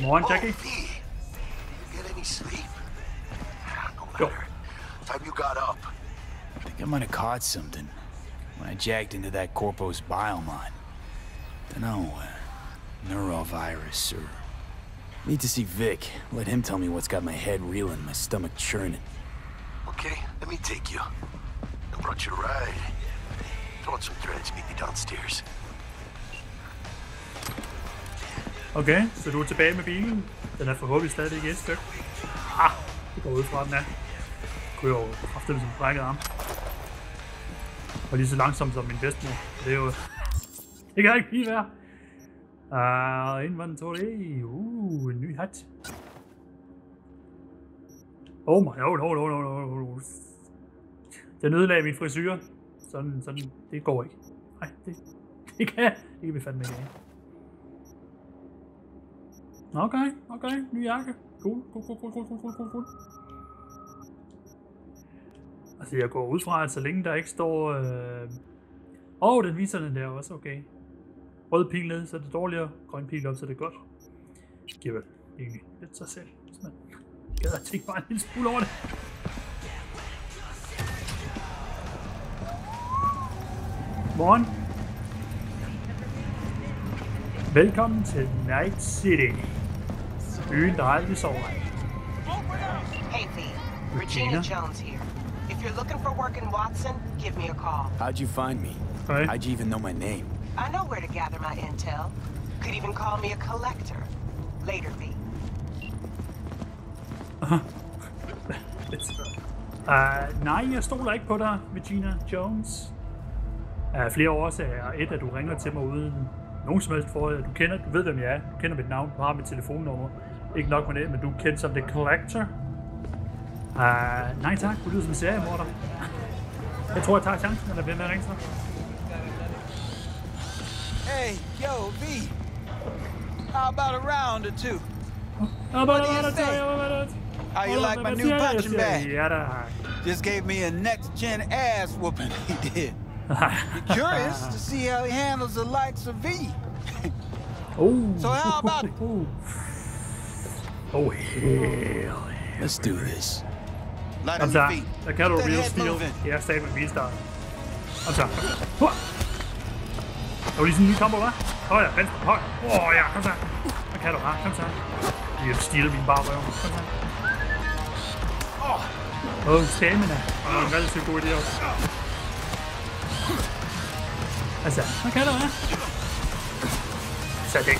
Morgen, Jackie. Get any sleep? No matter. Time you got up. I think I might have caught something when I jacked into that corpo's biomon. Dunno, neurovirus or... Need to see Vic. Let him tell me what's got my head reeling, my stomach churning. Okay, let me take you. I brought you a ride. Throw on some threads, meet me downstairs. Okay, så du er tilbage med bilen. Den er forhåbentlig stadig ikke et stykke. Det går ud fra den er. Kunne jeg jo haft den som brækket arm. Og lige så langsomt som min bedstemor. Det er jo... Det kan ikke lige være. Inventory. En ny hat. Oh my god. Den ødelagde min frisyr. Sådan, det går ikke. Nej, det kan vi fandme ikke af. Okay, ny jakke. Cool. Altså jeg går ud fra, at så længe der ikke står... den viser den der også, okay. Rød pil ned, så er det dårligere. Grøn pil op, så er det godt. Det giver vel egentlig lidt sig selv, hvis man gad at tænke bare en lille smule over det. Morgen. Velkommen til Night City. Byen, der aldrig sover. Hey V, Regina Jones here. If you're looking for work in Watson, give me a call. How'd you find me? Hey. How'd you even know my name? I know where to gather my intel. Could even call me a collector. Later, V. Nej, jeg stoler ikke på dig, Regina Jones. Flere årsager. Et, at du ringer til mig uden nogen som helst for, du ved hvem jeg er. Du kender mit navn, du har mit telefonnummer. Ikke nok med det, men du er kendt som The Collector. Nej tak, du lyder som en seriemorder. Jeg tror, jeg tager chancen, eller hvem er ringe så? Hey, yo, V. How about a round or two? How you like my new punching bag? Ja da. Just gave me a next-gen ass whooping, he did. You're curious to see how he handles the likes of V. So how about it? Oh, hell. Let's do this. Light Kom on så, your feet. der kan du Get that real head steel. moving. Det er stadig med bilstart. Kom så. Der var lige sådan en ny combo, hva'? Ja, venstre, højre. Ja, kom så. Hvad kan du, hva'? Kom så. Jeg stiler min barrøv. Kom så. Stamina. En relativt god idé også. Altså, hvad kan du, hva'? Så det.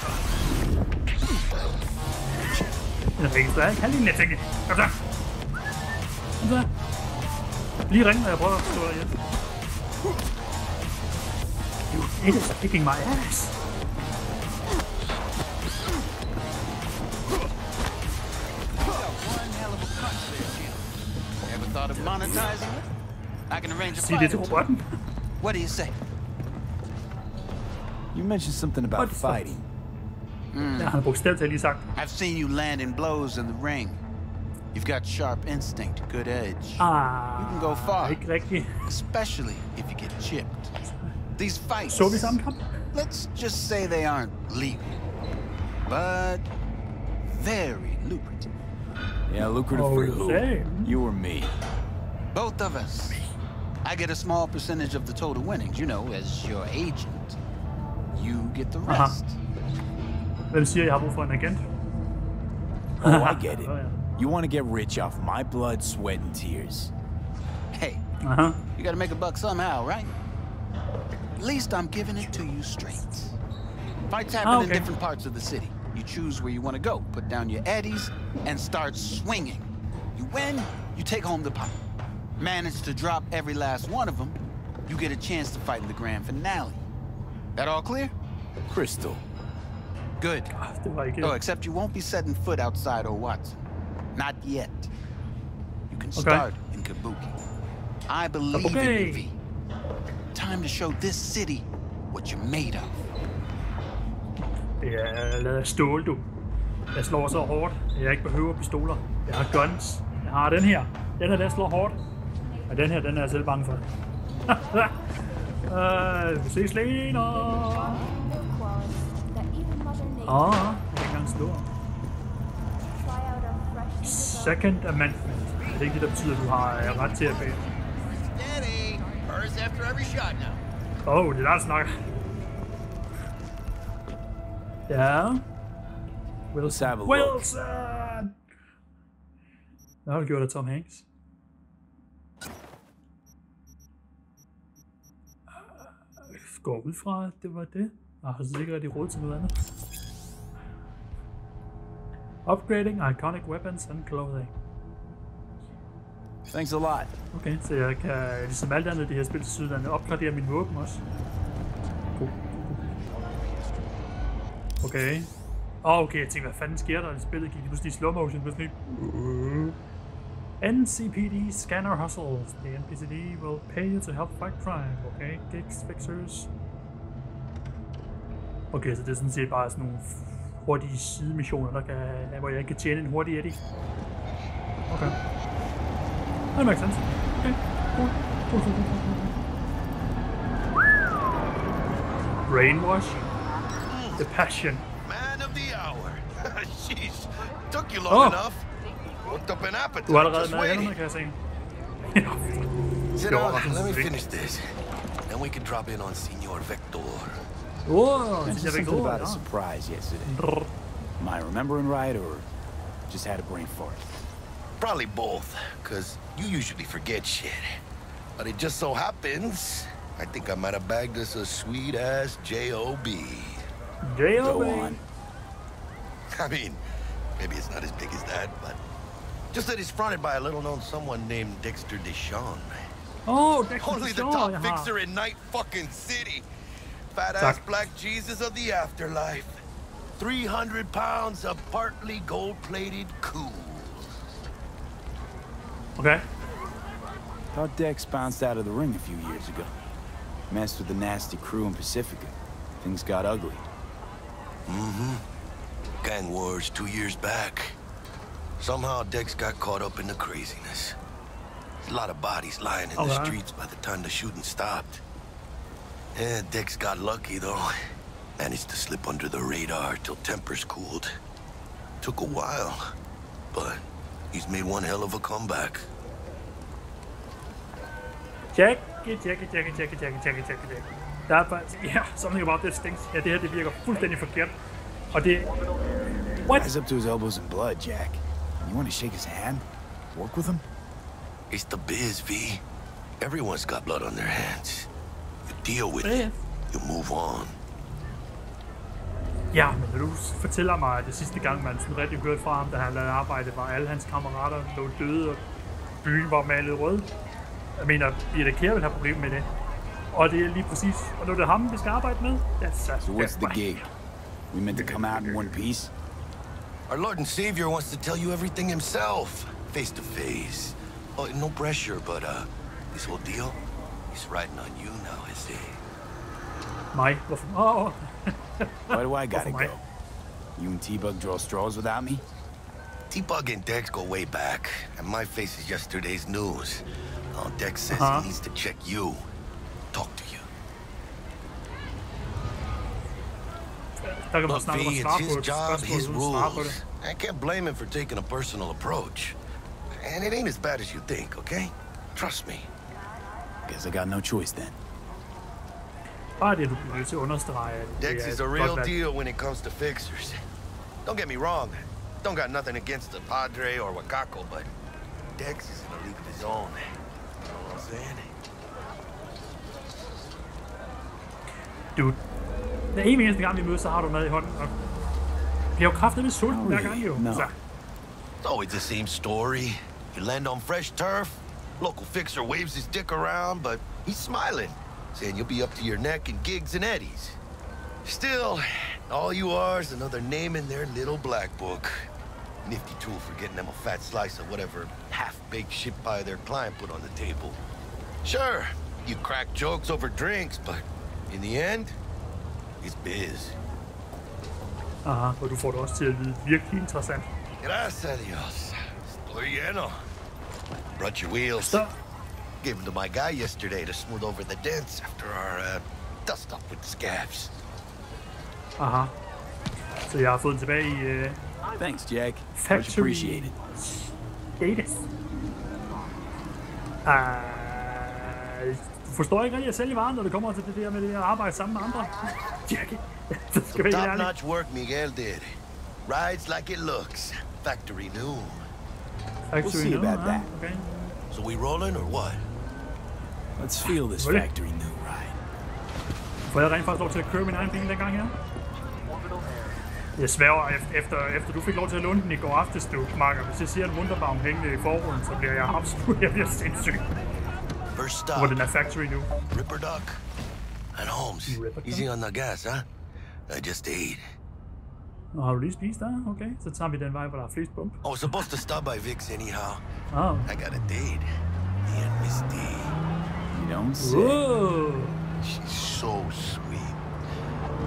Jeg registrerer ikke halvdelen af tingene. Kom så. Kom så. Lige ringe, når jeg prøver at stå derhjemme. It is kicking my ass. Ever thought of monetizing it? I can arrange a Sig det til fight. robotten. What do you say? You mentioned something about fighting. Ja, han har bogstaveligt talt lige sagt. I've seen you landing blows in the ring. You've got sharp instinct, good edge. You can go far, Ikke rigtigt. especially if you get chipped. These fights, Så vi samme kamp? let's just say they aren't legal, but very lucrative. Yeah, lucrative for who? Same. You or me? Both of us. I get a small percentage of the total winnings, you know, as your agent. You get the rest. Hvem siger, jeg har brug for en agent? Oh, I get it. You want to get rich off my blood, sweat, and tears. Hey, you gotta make a buck somehow, right? At least I'm giving it to you straight. Fights happen in different parts of the city. You choose where you want to go, put down your eddies, and start swinging. You win, you take home the pot. Manage to drop every last one of them, you get a chance to fight in the grand finale. That all clear? Crystal. Good. Det var ikke... Oh, except you won't be setting foot outside of Watson. Not yet. You can start in Kabuki. I believe in you, V. Time to show this city what you're made of. Det er lavet af stål, du. Jeg slår så hårdt, at jeg ikke behøver pistoler. Jeg har guns. Jeg har den her. Den slår hårdt. Og den her, den er jeg selv bange for. Vi ses senere. Jeg kan ikke engang slå. Second amendment. Det er ikke det, der betyder, at du har ret til at bage. Steady. Hers after every shot now. Åh, det er der snakker. Ja. Wilson. Wilson! Hvad har du gjort af Tom Hanks? Går ud fra, at det var det. Jeg har så ikke rigtig råd til noget andet. Upgrading iconic weapons and clothing. Thanks a lot. Okay, så jeg kan ligesom alt andet i det her spil til sydlandet opgradere min våben også. Cool. Okay. Okay, jeg tænkte, hvad fanden sker der i spillet? Gik de pludselig i slow motion pludselig? NCPD scanner hustles. The NPCD will pay you to help fight crime. Okay, gigs, fixers. Okay, så det er sådan set bare sådan nogle hurtige sidemissioner, der kan, hvor jeg kan tjene en hurtig eddy. Okay. That makes sense. Okay, cool. Brainwash. The passion. Man of the hour. Jeez, took you long enough. Looked up an appetite. Du er allerede med hænderne, kan jeg se. Sit down, let me finish this. Then we can drop in on Senor Vector. Oh, Mentioned something about a surprise yesterday. Am I remembering right, or just had a brain fart? Probably both, because you usually forget shit. But it just so happens, I think I might have bagged us a sweet-ass J.O.B. Go on. I mean, maybe it's not as big as that, but just that it's fronted by a little-known someone named Dexter Deshawn. Oh, Dexter Only the top fixer in Night fucking City. Fat-ass black Jesus of the afterlife. 300 pounds of partly gold-plated cool. Okay. Thought Dex bounced out of the ring a few years ago. Messed with the nasty crew in Pacifica. Things got ugly. Mm-hmm. Gang wars 2 years back. Somehow Dex got caught up in the craziness. There's a lot of bodies lying in the streets by the time the shooting stopped. Yeah, Dex got lucky though. Managed to slip under the radar till tempers cooled. Took a while, but he's made one hell of a comeback. Check. Der er bare, something about this stinks. Ja, det her, det virker fuldstændig forkert. Og det... What? He's up to his elbows in blood, Jack. You want to shake his hand? Work with him? It's the biz, V. Everyone's got blood on their hands. You deal with it. You move on. Ja, men vil du fortæller mig, at det sidste gang, man sådan rigtig hørte fra ham, da han lavede arbejde, var alle hans kammerater lå døde, og byen var malet rød. Jeg mener, Birte Kjær vil have problemer med det. Og det er lige præcis, og nu er det ham, vi skal arbejde med. So what's the gig? We meant to come out in one piece? Our Lord and Savior wants to tell you everything himself, face to face. Oh, no pressure, but this whole deal, he's riding on you now, is he? Mig? Hvorfor? Oh. Why do I gotta go? You and T-Bug draw straws without me? T-Bug and Dex go way back, and my face is yesterday's news. Oh, Dex says he needs to check you, talk to you. Look, V, it's his job, his rules. I can't blame him for taking a personal approach. And it ain't as bad as you think, okay? Trust me. Guess I got no choice then. Bare det, du bliver nødt til at understrege. Dex is a real deal when it comes to fixers. Don't get me wrong. Don't got nothing against the Padre or Wakako, but Dex is in a league of his own. You know what I'm saying? Dude. Det er en eneste gang, vi mødes, så har du mad i hånden. Og bliver jo kraftedeme sulten hver gang, jo. No. It's always the same story. You land on fresh turf, local fixer waves his dick around, but he's smiling, saying you'll be up to your neck in gigs and eddies. Still, all you are is another name in their little black book. Nifty tool for getting them a fat slice of whatever half-baked shit pie their client put on the table. Sure, you crack jokes over drinks, but in the end, it's biz. Aha, og du får det også til at vide virkelig interessant. Gracias a Dios. Estoy lleno. Brought your wheels. Gave them to my guy yesterday to smooth over the dents after our dust up with the scabs. Aha. Så jeg har fået den tilbage i Thanks, Jack. Factory. Much appreciated. Dates. Du forstår ikke rigtig at sælge varen, når det kommer til det der med det at arbejde sammen med andre. Jackie. Det skal være helt ærligt. Top-notch work Miguel did. Rides like it looks. Factory new. We'll see about that. Okay. So we rolling or what? Let's feel this factory new ride. Får jeg rent faktisk lov til at køre min egen bil dengang her? Jeg sværger, efter du fik lov til at låne den i går aftes, du, Marker. Hvis jeg siger en Wunderbaum hængende i forruden, så bliver jeg absolut, jeg bliver sindssyg. First stop. Hvor den er factory nu. Ripper Duck. And Holmes. Easy on the gas, huh? I just ate. Nå, har du lige spist der? Okay, så tager vi den vej, hvor der er flest bump. I was supposed to stop by Vic's anyhow. Oh. I got a date. Me and Miss D. You don't say. Whoa. She's so sweet.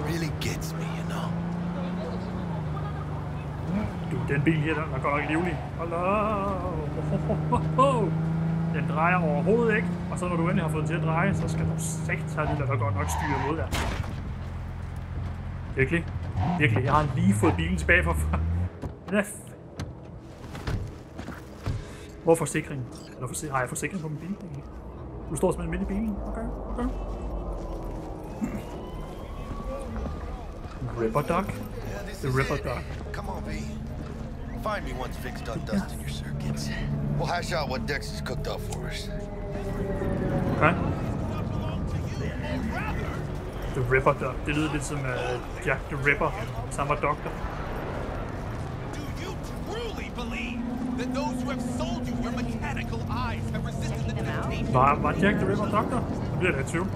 Really gets me, you know. Du, den bil her, den er godt nok livlig. Hold op. Den drejer overhovedet ikke. Og så når du endelig har fået den til at dreje, så skal du lade der godt nok styre mod der. Virkelig? Virkelig, jeg har lige fået bilen tilbage fra... Hvor er forsikringen? Har jeg forsikring på min bil? Du står simpelthen midt i bilen. Okay. Ripper Duck? The Ripper Duck. Come on, V. Find me once Vic's done dusting your circuits. We'll hash out what Dex has cooked up for us. Okay. The Ripper Duck. Det lyder lidt som Jack the Ripper, som var doktor. Do you truly believe that those who have sold you your mechanical eyes have resisted the temptation? Var Jack the Ripper doktor? Det bliver da i tvivl.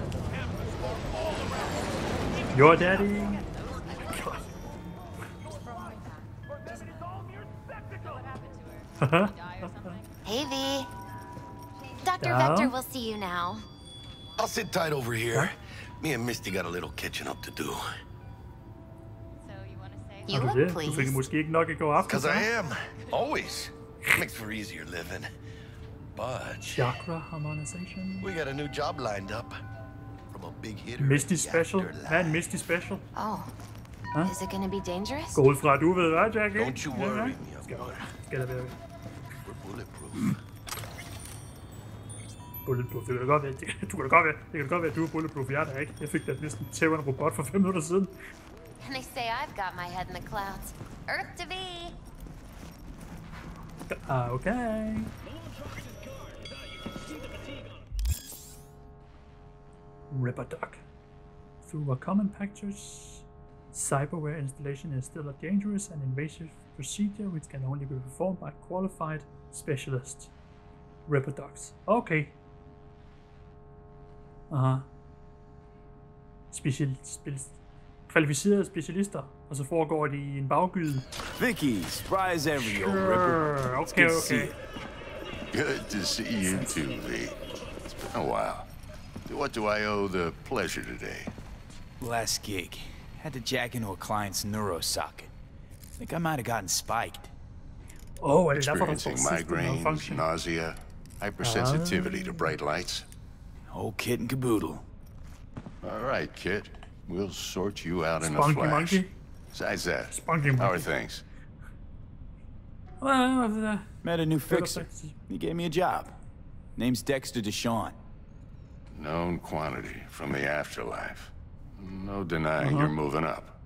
Your daddy. Hey, V. Dr. Vector will see you now. I'll sit tight over here. Me and Misty got a little catching up to do. You look Du fik pleased. måske ikke nok i går aften. Because I am. Always. Makes for easier living. But Chakra harmonization. we got a new job lined up. From a big hitter. Misty in the special. afterlife. Hvad er en Misty special? Oh. Is it gonna be dangerous? Gå ud fra, at du ved, hvad, Jackie? Don't you worry, me. Skal der være We're bulletproof. bulletproof? Det kan da godt være. Det kan da godt være, at du er bulletproof. Jeg er der ikke. Jeg fik da næsten tæv en robot for 5 minutter siden. And they say I've got my head in the clouds. Earth to be. Okay. Ripper Duck. Through a common packages, cyberware installation is still a dangerous and invasive procedure which can only be performed by qualified specialists. Ripper Ducks. Okay. Aha. Kvalificerede specialister, og så foregår det i en baggyde. Vicky, surprise every old ripper. Okay. Good to see you too, V. It's been a while. What do I owe the pleasure today? Last gig. Had to jack into a client's neuro socket. Think I might have gotten spiked. Oh, er det derfor, der Experiencing står system migraines, malfunction? nausea, hypersensitivity to bright lights. Whole kit and caboodle. All right, kid. We'll sort you out in a Spunky flash. monkey. Besides that, Spunky how are monkey. things? Well, Met a new fixer. He gave me a job. Name's Dexter Deshawn. Known quantity from the afterlife. No denying you're moving up.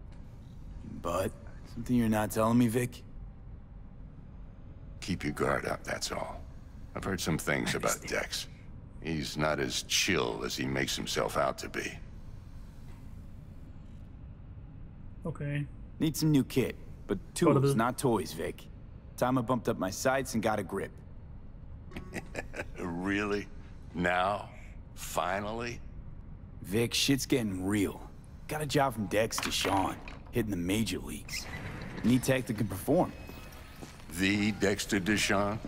But something you're not telling me, Vic? Keep your guard up, that's all. I've heard some things about Dex. He's not as chill as he makes himself out to be. okay. Need some new kit, but tools, not toys, Vic. Time I bumped up my sights and got a grip. Really? Now? Finally? Vic, shit's getting real. Got a job from Dexter Deshawn, hitting the major leagues. Need tech that can perform. The Dexter Deshawn?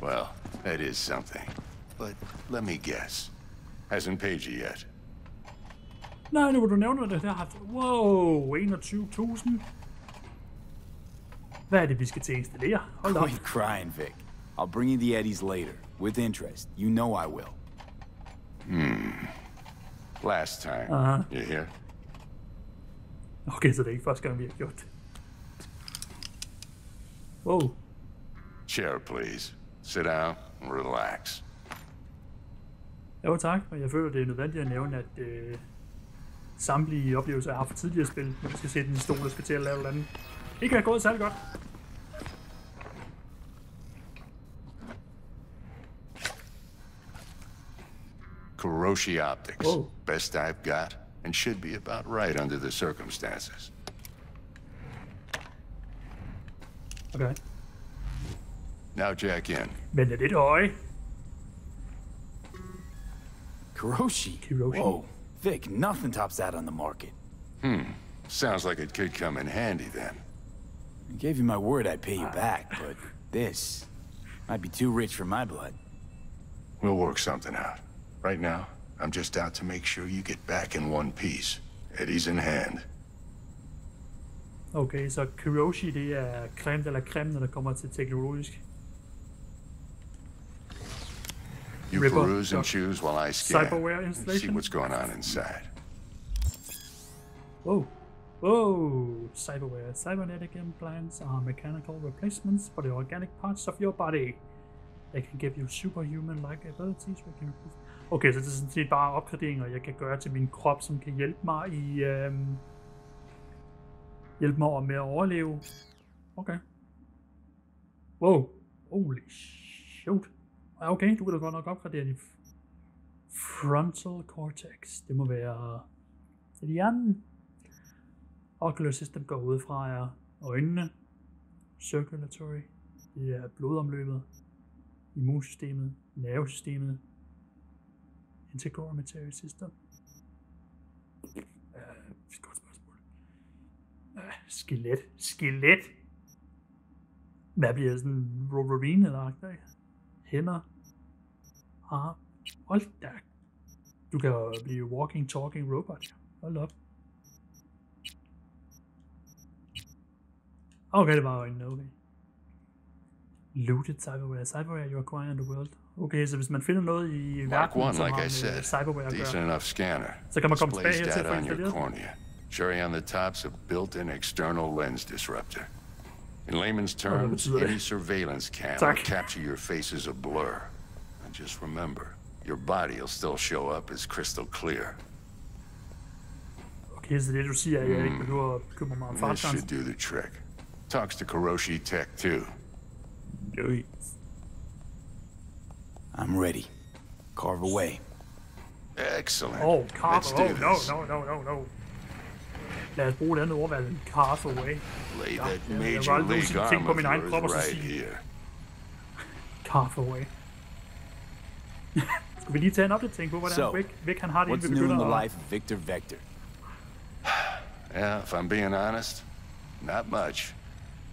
Well, that is something. But let me guess. Hasn't paid you yet. Nej, nu hvor du nævner det, der har... Wow, 21.000. Hvad er det, vi skal til at installere? Hold op. Quit crying, Vic. I'll bring you the eddies later, with interest. You know I will. Last time. You hear? Okay, så det er ikke første gang, vi har gjort det. Wow. Chair, please. Sit down and relax. Jo tak, og jeg føler, det er nødvendigt at nævne, at samtlige oplevelser, jeg har fra tidligere spil, når vi skal sætte en stol, der skal til at lave noget andet, ikke er gået særlig godt. Kuroshi optics. Best I've got, and should be about right under the circumstances. Okay. Now jack in. Men er det høje? Kuroshi? Whoa. Vic, nothing tops that on the market. Sounds like it could come in handy then. I gave you my word I'd pay you back, but this might be too rich for my blood. We'll work something out. Right now, I'm just out to make sure you get back in one piece. Eddie's in hand. Okay, så Kuroshi, det er creme eller creme, når det kommer til teknologisk. You peruse and choose while I scan. Cyberware installation. See what's going on inside. Whoa, cyberware. Cybernetic implants are mechanical replacements for the organic parts of your body. They can give you superhuman-like abilities. Okay, så det er sådan set bare opgraderinger, jeg kan gøre til min krop, som kan hjælpe mig med at overleve. Okay. Wow. Holy shoot. Okay, du kan da godt nok opgradere din frontal cortex. Det må være til hjernen. Ocular system går ud fra øjnene. Circulatory. Det er blodomløbet. Immunsystemet. Nervesystemet. Integumentary system. Godt spørgsmål. Skelet. Hvad bliver sådan Wolverine eller agtig? Hænder. Hold da. Du kan jo blive walking, talking robot. Hold op. Okay, det var øjnene, okay. Looted cyberware. Cyberware you acquire in the world. Okay, så hvis man finder noget i verden, som har med cyberware at gøre, så kan man komme tilbage her til at få installeret. Cherry on the top's a built-in external lens disruptor. In layman's terms, any surveillance cam will capture your face as a blur. And just remember, your body will still show up as crystal clear. Okay, så det du siger, at jeg ikke behøver at bekymre mig om fartgrænsen. This should do the trick. Talks to Kuroshi Tech too. I'm ready. Carve away. Excellent. Oh, carve. Let's do this. No. Lad os bruge det andet ordvalg. Carve away. Lay that major league arm of yours right here. Carve away. Skal vi lige tage en opdatering på, hvordan Vic han har det, inden vi begynder at... What's new in the life of Victor Vector? Yeah, if I'm being honest, not much.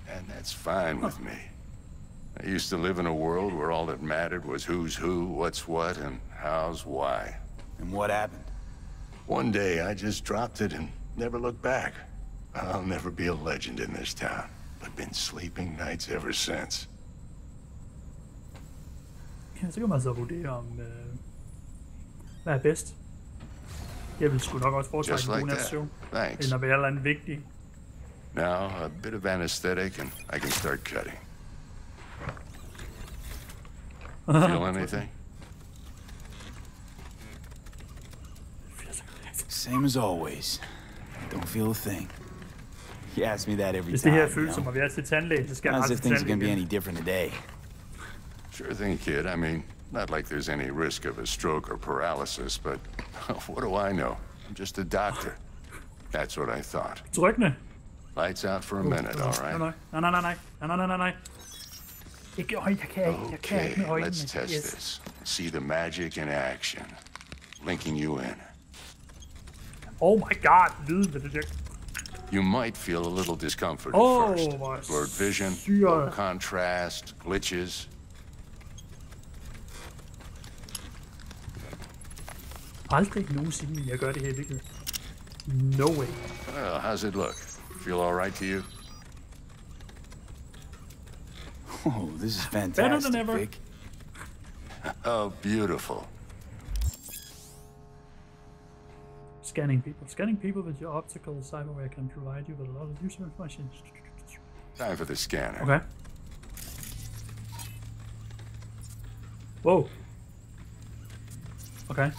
And that's fine with me. I used to live in a world where all that mattered was who's who, what's what, and how's why. And what happened? One day I just dropped it and never looked back. I'll never be a legend in this town, but been sleeping nights ever since. Ja, så kan man så vurdere om, hvad er bedst. Jeg vil sgu nok også foretrække en god nats søvn, end at være eller andet vigtig. Now, a bit of anesthetic and I can start cutting. Feel anything? Same as always. Don't feel a thing. You ask me that every time. Hvis det her føles som at være til tandlæge, så skal jeg aldrig til tandlæge. As if things are gonna be any different today. Sure thing, kid. I mean, not like there's any risk of a stroke or paralysis, but what do I know? I'm just a doctor. That's what I thought. Trykkende. Lights out for a minute, all right? Nej. Ikke øjne, jeg kan ikke med øjnene. Let's test this. See the magic in action. Linking you in. Oh my god, lyden ved det der. You might feel a little discomfort at first. Blurred vision, low contrast, glitches. Aldrig nogensinde vil jeg gøre det her i virkeligheden. No way. Well, how's it look? Feel all right to you? Oh, this is fantastic, better than ever. Vic. Oh, beautiful. Scanning people with your optical cyberware can provide you with a lot of useful information. Time for the scanner. Okay. Wow. Okay.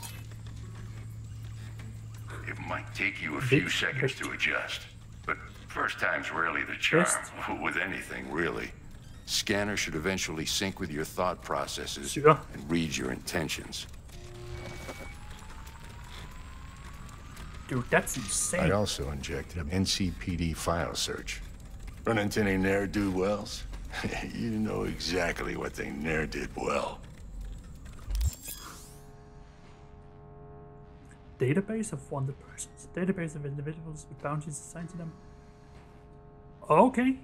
It might take you a few seconds to adjust, but first time's rarely the charm. With anything, really. Scanner should eventually sync with your thought processes and read your intentions. Dude, that's insane. I also injected an NCPD file search. Run into any ne'er-do-wells? You know exactly what they ne'er did well. Database of wanted persons. Database of individuals with bounties assigned to them. Okay.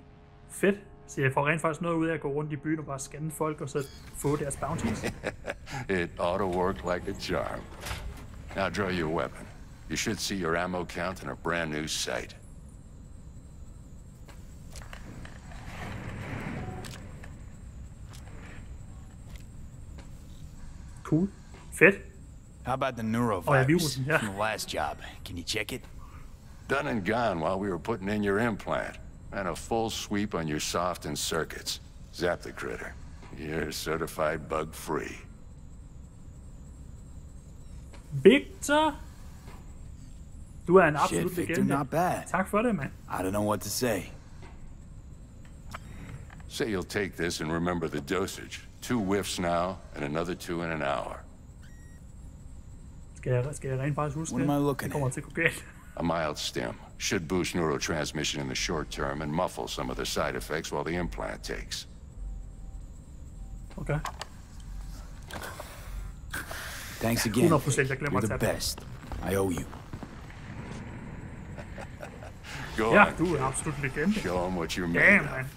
Fedt. Så jeg får rent faktisk noget ud af at gå rundt i byen og bare scanne folk og så få deres bounties. It ought to work like a charm. Now draw your weapon. You should see your ammo count in a brand new sight. Cool. Fedt. How about the neurovirus from the last job? Can you check it? Done and gone while we were putting in your implant. And a full sweep on your soft and circuits. Zap the critter. You're certified bug-free. Victor! Du er en absolut legende. Not bad. Tak for det, mand. I don't know what to say. Say you'll take this and remember the dosage. 2 whiffs now, and another 2 in an hour. Skal jeg rent faktisk huske det? What am I looking Det kommer til at gå galt. A mild stim should boost neurotransmission in the short term and muffle some of the side effects while the implant takes. Okay. Thanks again. 100% jeg glemmer You're at the tage best. I owe you. Go Ja, on. du er absolut legende. Show them what you're made Damn, of. man.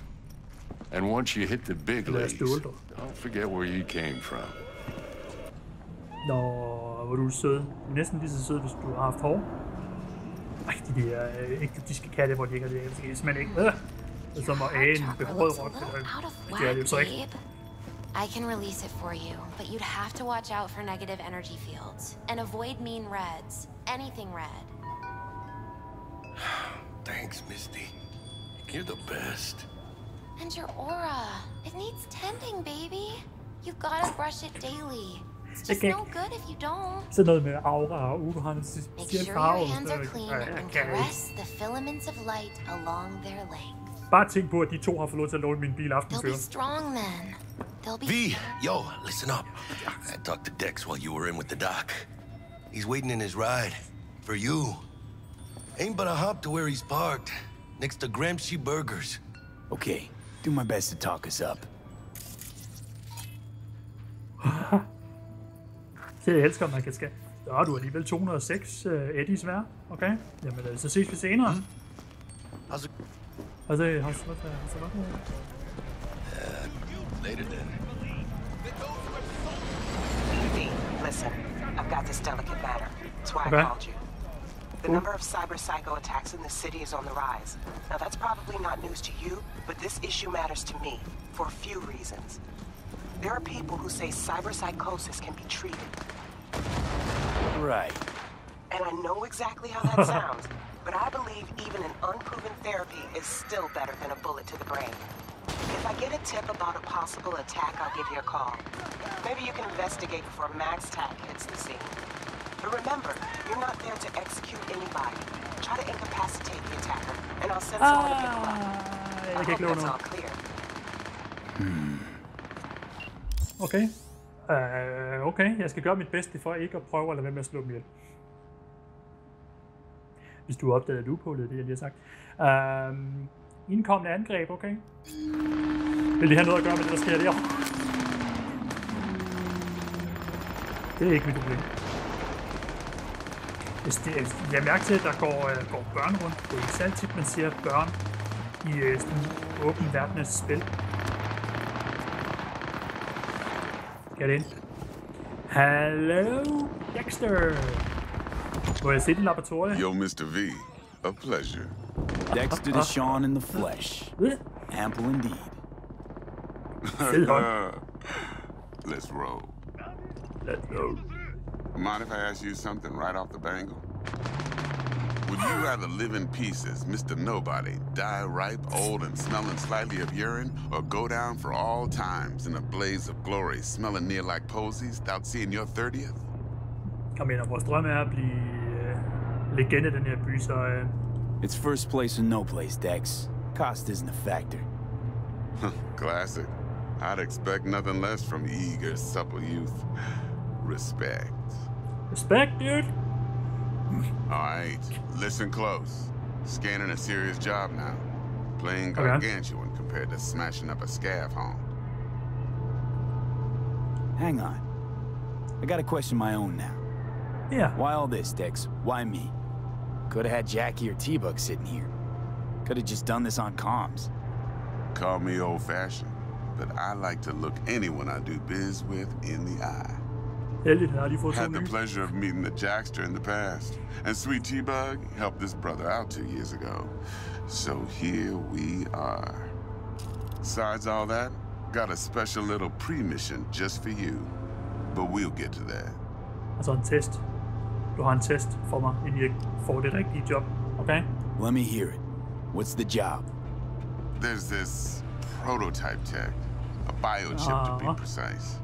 And once you hit the big leagues, stolt. don't forget where you came from. Nå, hvor du er sød. Næsten lige så sød, hvis du har haft hår. Ej, de der eksotiske katte, hvor de ikke er det, jeg simpelthen ikke. Det er som at æge en behåret rock. Det er det jo så ikke. I can release it for you, but you'd have to watch out for negative energy fields and avoid mean reds. Anything red. Thanks, Misty. You're the best. And your aura. It needs tending, baby. You've gotta brush it daily. It's just no good if you don't. Så noget med aura og ubehandlet Make sure your hands are clean and caress the filaments of light along their length. Bare tænk på, at de to har fået lov til at låne min bil aften før. They'll be strong then. They'll be V, yo, listen up. I talked to Dex while you were in with the doc. He's waiting in his ride. For you. Ain't but a hop to where he's parked. Next to Gramsci Burgers. Okay, do my best to talk us up. Så jeg elsker, at man kan skabe. Ja, du er alligevel 206 eddies værd. Okay, jamen så ses vi senere. Later then. Listen, I've got this delicate matter. That's why I called you. The number of cyber-psycho attacks in the city is on the rise. Now that's probably not news to you, but this issue matters to me for a few reasons. There are people who say cyberpsychosis can be treated. Right. And I know exactly how that sounds, but I believe even an unproven therapy is still better than a bullet to the brain. If I get a tip about a possible attack, I'll give you a call. Maybe you can investigate before Max Tack hits the scene. But remember, you're not there to execute anybody. Try to incapacitate the attacker, and I'll send someone to pick him up. I hope that's all clear. Okay. Okay, jeg skal gøre mit bedste for ikke at prøve at lade være med at slå dem ihjel. Hvis du opdagede loopholet, det jeg lige har sagt. Indkommende angreb, okay. Vil det have noget at gøre med det, der sker der? Det er ikke mit problem. Jeg mærker til, at der går børn rundt. Det er ikke særlig tit, man ser børn i sådan åben verdenens spil. Get in. Hello, Dexter. Må jeg se dit laboratorie? Yo, Mr. V. A pleasure. Dexter Deshawn in the flesh. Ample indeed. Let's roll. Let's go. Mind if I ask you something right off the bangle? Would you rather live in pieces, Mr. Nobody, die ripe, old, and smelling slightly of urine, or go down for all times in a blaze of glory, smelling near like posies, without seeing your 30th? Jeg mener, vores drøm er at blive legende i den her by, så... It's first place or no place, Dex. Cost isn't a factor. Classic. I'd expect nothing less from eager, supple youth. Respect. Respect, dude? Alright, listen close. Scanning a serious job now. Playing gargantuan compared to smashing up a scav home. Hang on. I got a question of my own now. Yeah. Why all this, Dex? Why me? Could have had Jackie or T-Bug sitting here. Could have just done this on comms. Call me old-fashioned, but I like to look anyone I do biz with in the eye. Had the pleasure of meeting the Jackster in the past, and sweet T-Bug helped this brother out 2 years ago. So here we are. Besides all that, got a special little pre-mission just for you. But we'll get to that. Altså en test. Du har en test for mig, inden jeg får det rigtige job, okay? Let me hear it. What's the job? There's this prototype tech, a biochip to be precise.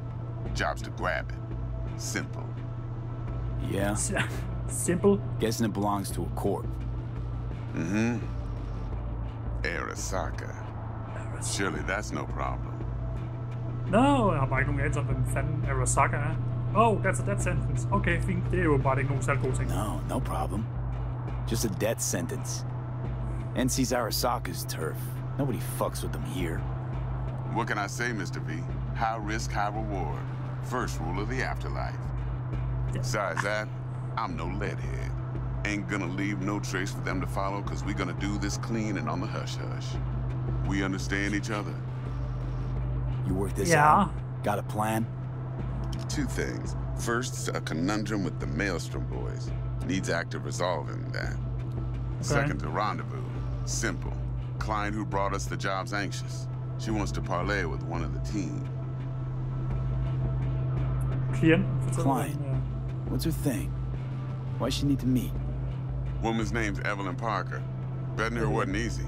Job's to grab it. Simple. Yeah? Simple? Guessing it belongs to a corp. Mm-hmm. Arasaka. Surely that's no problem. No, jeg har bare ikke nogen anelse om, hvem fanden Arasaka er. Oh, that's a death sentence. Okay, fint. Det er jo bare ikke nogen særlig god ting. No problem. Just a death sentence. NC's Arasaka's turf. Nobody fucks with them here. What can I say, Mr. V? High risk, high reward. First rule of the afterlife. Besides that, I'm no leadhead. Ain't gonna leave no trace for them to follow, cause we're gonna do this clean and on the hush-hush. We understand each other? You work this out? Got a plan? 2 things. First, a conundrum with the Maelstrom boys. Needs active resolving that. Second, a rendezvous. Simple. Client who brought us the job's anxious. She wants to parlay with one of the team. Client? What's her thing? Why she need to meet? Woman's name's Evelyn Parker. Betting her wasn't easy.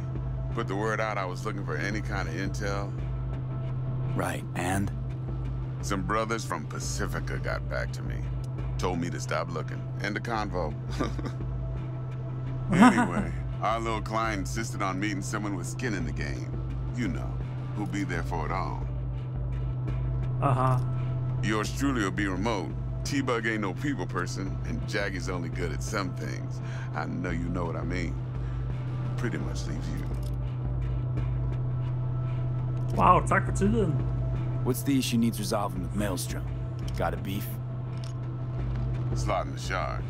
Put the word out I was looking for any kind of intel. Right, and? Some brothers from Pacifica got back to me. Told me to stop looking. End of convo. Anyway, our little client insisted on meeting someone with skin in the game. You know, who'll be there for it all. Uh-huh. Yours truly will be remote. T-Bug ain't no people person, and Jaggy's only good at some things. I know you know what I mean. Pretty much leaves you. Wow, tak for tiden. What's the issue needs resolving with Maelstrom? Got a beef? Slotting the shard.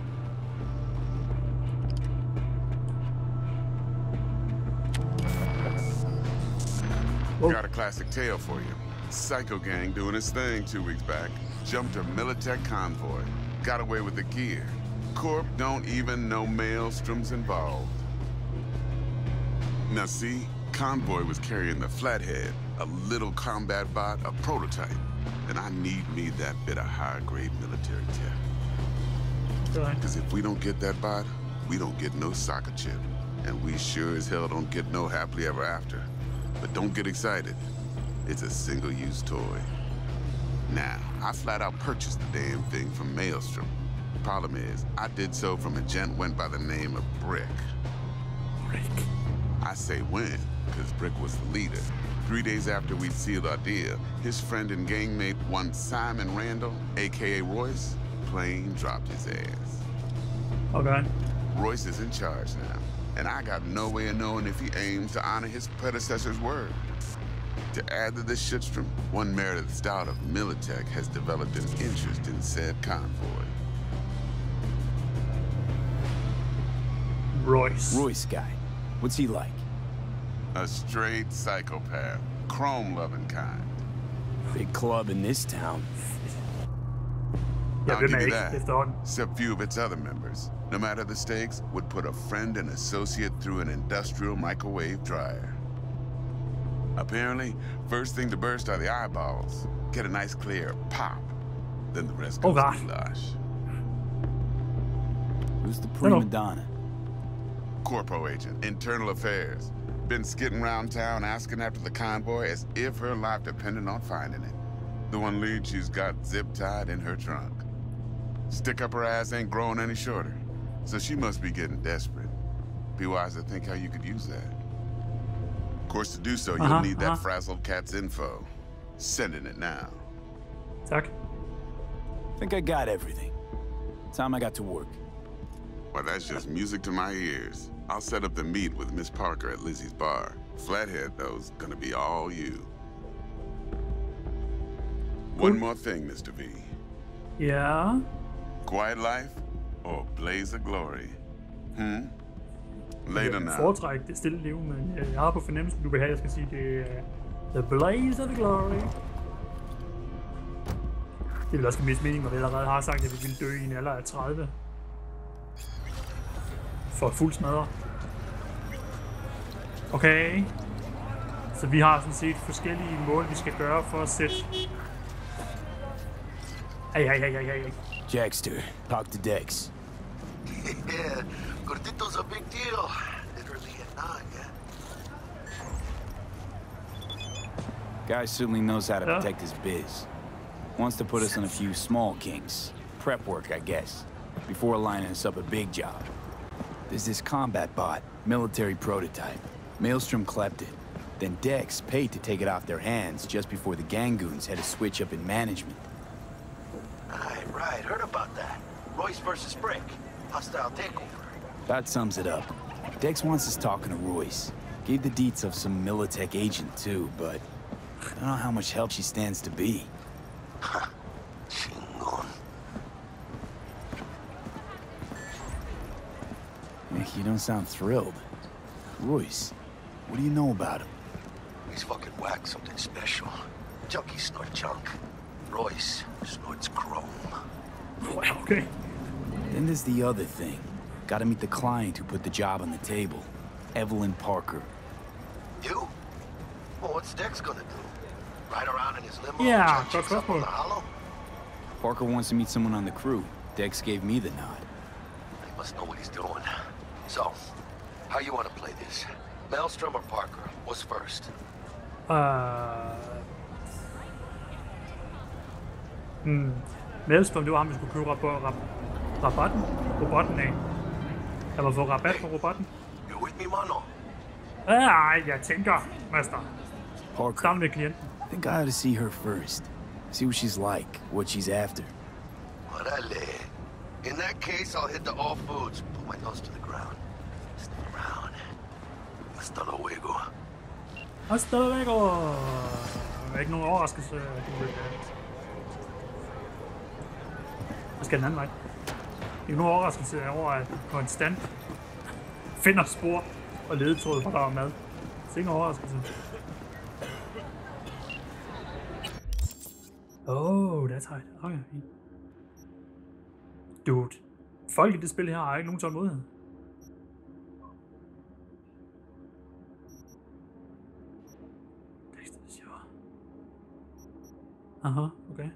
Whoa. Got a classic tale for you. Psycho gang doing his thing 2 weeks back. Jumped a Militech convoy. Got away with the gear. Corp don't even know Maelstrom's involved. Now see, convoy was carrying the Flathead, a little combat bot, a prototype. And I need me that bit of high-grade military tech. Because if we don't get that bot, we don't get no soccer chip. And we sure as hell don't get no happily ever after. But don't get excited. It's a single-use toy. Now, I flat out purchased the damn thing from Maelstrom. Problem is, I did so from a gent went by the name of Brick. Brick? I say when, because Brick was the leader. 3 days after we sealed our deal, his friend and gangmate, one Simon Randall, a.k.a. Royce, plain dropped his ass. Okay. Royce is in charge now, and I got no way of knowing if he aims to honor his predecessor's word. To add to this shitstrom, one Meredith Stout of Militech has developed an interest in said convoy. Royce. Royce guy. What's he like? A straight psychopath. Chrome-loving kind. Big club in this town. I'll give you that, except few of its other members, no matter the stakes, would put a friend and associate through an industrial microwave dryer. Apparently, first thing to burst are the eyeballs. Get a nice clear pop. Then the rest goes goulash. Who's the prima donna? corpo agent, internal affairs. Been skidding around town asking after the convoy as if her life depended on finding it. The one lead she's got zip-tied in her trunk. Stick up her ass ain't growing any shorter, so she must be getting desperate. Be wise to think how you could use that. Of course, to do so, you'll need that frazzled cat's info. Sending it now. Tak. Think I got everything. Time I got to work. Well, that's just music to my ears. I'll set up the meet with Miss Parker at Lizzie's bar. Flathead, though's gonna be all you. One more thing, Mr. V. Ja. Quiet life or blaze of glory? Later now. Jeg foretrækker det stille liv, men jeg har på fornemmelsen, du vil have, jeg skal sige, det er the blaze of glory. Det vil også give mest mening, når vi allerede har sagt, at vi ville dø i en alder af 30. For fuld smadre. Okay. Så vi har sådan set forskellige mål, vi skal gøre for at sætte... Hey. Dexter, talk to Dex. Yeah, Gordito's a big deal. Literally a nod, yeah? Guy certainly knows how to protect his biz. Wants to put us on a few small kings. Prep work, I guess. Before lining us up a big job. There's this combat bot, military prototype. Maelstrom clept it. Then Dex paid to take it off their hands just before the Gangoons had a switch up in management. Right, heard about that. Royce versus Brick. Hostile takeover. That sums it up. Dex wants us talking to Royce. Gave the deets of some Militech agent too, but I don't know how much help she stands to be. Chingon. You don't sound thrilled. Royce, what do you know about him? He's fucking whack, something special. Junkies snort junk. Royce snorts chrome. Okay. Then there's the other thing. Gotta meet the client who put the job on the table. Evelyn Parker. You? Well, what's Dex gonna do? Ride around in his limo? Yeah, that's up on the hollow? Parker wants to meet someone on the crew. Dex gave me the nod. He must know what he's doing. So, how you want to play this? Maelstrom or Parker? What's first? Maelstrom, det var ham, vi skulle købe rabatten. Robotten af. Kan man få rabat på robotten? You with me, mano? Jeg tænker, master. Parker. Sammen med klienten. I think I ought to see her first. See what she's like, what she's after. Orale. In that case, I'll hit the all foods. Put my nose to the ground. Stick around. Hasta luego. Hasta luego. Der er ikke nogen overraskelse. Jeg skal den anden vej. Ikke nogen overraskelse over, at du konstant finder spor og ledetråd, hvor der er mad. Det er ikke nogen overraskelse. Oh, that's right. Okay, fint. Dude. Folk i det spil her har ikke nogen tålmodighed. Dexter Deshawn. Aha, okay.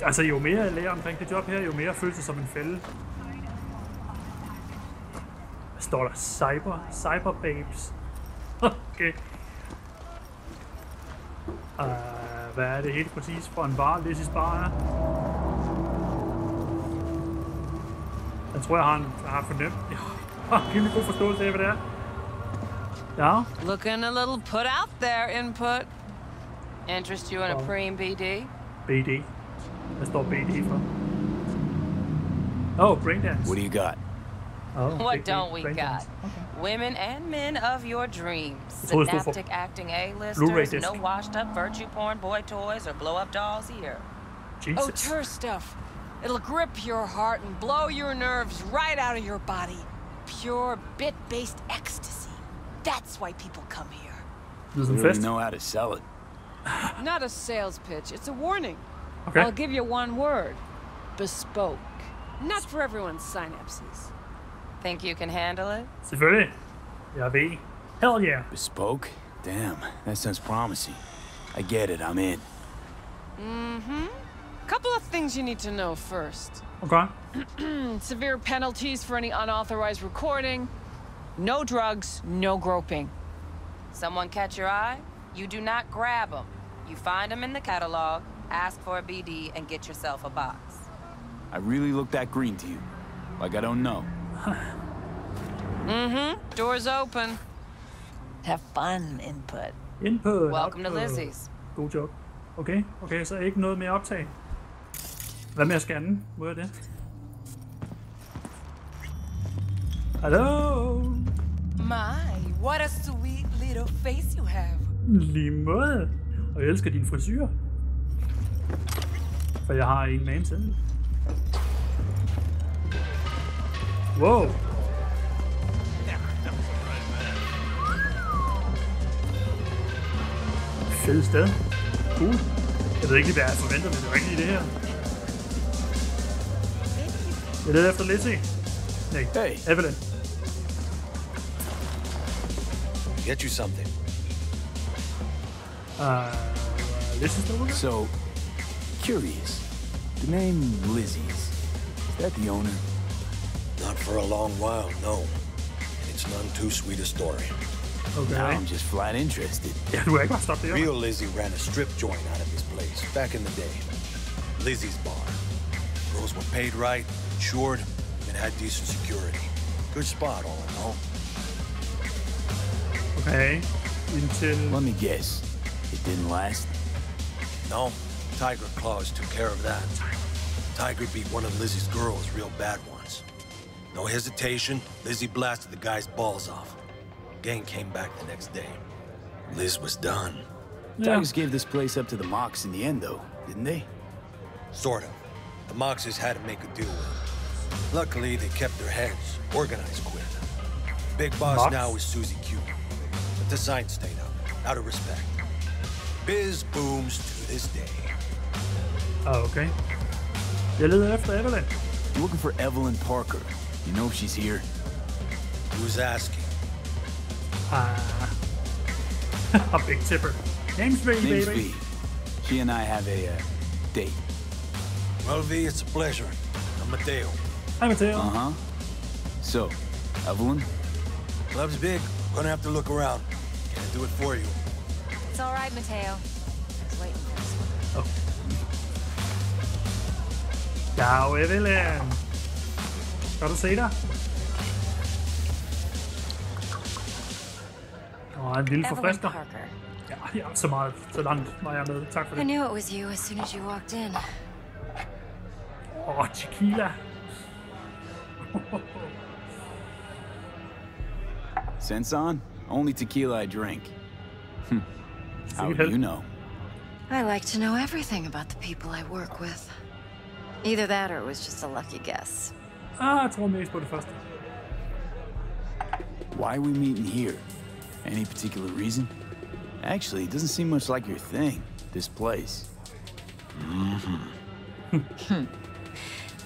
Altså, jo mere jeg lærer omkring det job her, jo mere føles det som en fælde. Hvad står der? Cyberbabes. Okay. Hvad er det helt præcis for en bar? Lizzie's bar er? Jeg tror, jeg har fornemt. Jeg har en god forståelse af, hvad det er. Ja. Looking a little put out there, input. Interest you in a preem BD? BD. Hvad står BD for? Oh, Braindance. What do you got? Oh, what don't we got? Okay. Women and men of your dreams. Synaptic acting A-listers, no washed up virtue porn boy toys or blow up dolls here. Jesus. Auteur stuff. It'll grip your heart and blow your nerves right out of your body. Pure bit-based ecstasy. That's why people come here. You really know how to sell it. Not a sales pitch, it's a warning. Okay. I'll give you one word. Bespoke. Not for everyone's synapses. Think you can handle it? Selvfølgelig. Jeg ved. Hell yeah. Bespoke? Damn, that sounds promising. I get it, I'm in. Mm-hmm. Couple of things you need to know first. Okay. Severe penalties for any unauthorized recording. No drugs, no groping. Someone catch your eye? You do not grab them. You find them in the catalog, ask for a BD, and get yourself a box. I really look that green to you? Like I don't know. Doors open. Have fun, input. Input. Welcome to Lizzie's. God job. Okay, så ikke noget med optag. Hvad med at scanne? Hvor er det? Hallo? My, what a sweet little face you have. Lige måde. Og jeg elsker din frisyr. For jeg har en man selv. Wow. Fed sted. Cool. Jeg ved ikke lige, hvad jeg forventer, men det er ikke lige det her. Jeg leder efter Lizzie. Nej, hey. Evelyn. Get you something. Lizzie's over there? So, curious. The name Lizzie's. Is that the owner? Not for a long while, no. It's none too sweet a story. Okay. Now I'm just flat interested. Yeah, du er ikke bare stoppe det. Real Lizzie ran a strip joint out of this place back in the day. Lizzie's bar. Girls were paid right, insured, and had decent security. Good spot, all in all. Okay. Until... Let me guess. It didn't last? No. Tiger Klaus took care of that. Tiger beat one of Lizzie's girls real bad once. No hesitation, Lizzie blasted the guy's balls off. Gang came back the next day. Liz was done. Yeah. Tigers gave this place up to the Mox in the end, though, didn't they? Sort of. The Moxes had to make a deal with it. Luckily, they kept their heads, organized quick. Big boss Mox? now is Susie Q. But the sign stayed up, out of respect. Biz booms to this day. Oh, okay. Jeg leder efter Evelyn. I'm looking for Evelyn Parker. You know if she's here? Who's asking? A big tipper. Name's V, Name's baby. V. She and I have a date. Well, V, it's a pleasure. I'm Mateo. Hi, Mateo. Uh-huh. So, Evelyn? Club's big. Gonna have to look around. Can't do it for you. It's all right, Mateo. I was waiting for this one. Oh. Ciao, Evelyn. Skal du se dig? En lille forfrisker. Ja, så meget. Så langt var jeg med. Tak for det. I knew it was you as soon as you walked in. Tequila. Sense on? Only tequila I drink. How do you know? I like to know everything about the people I work with. Either that or it was just a lucky guess. Jeg tror mest på det første. Why are we meeting here? Any particular reason? Actually, it doesn't seem much like your thing, this place.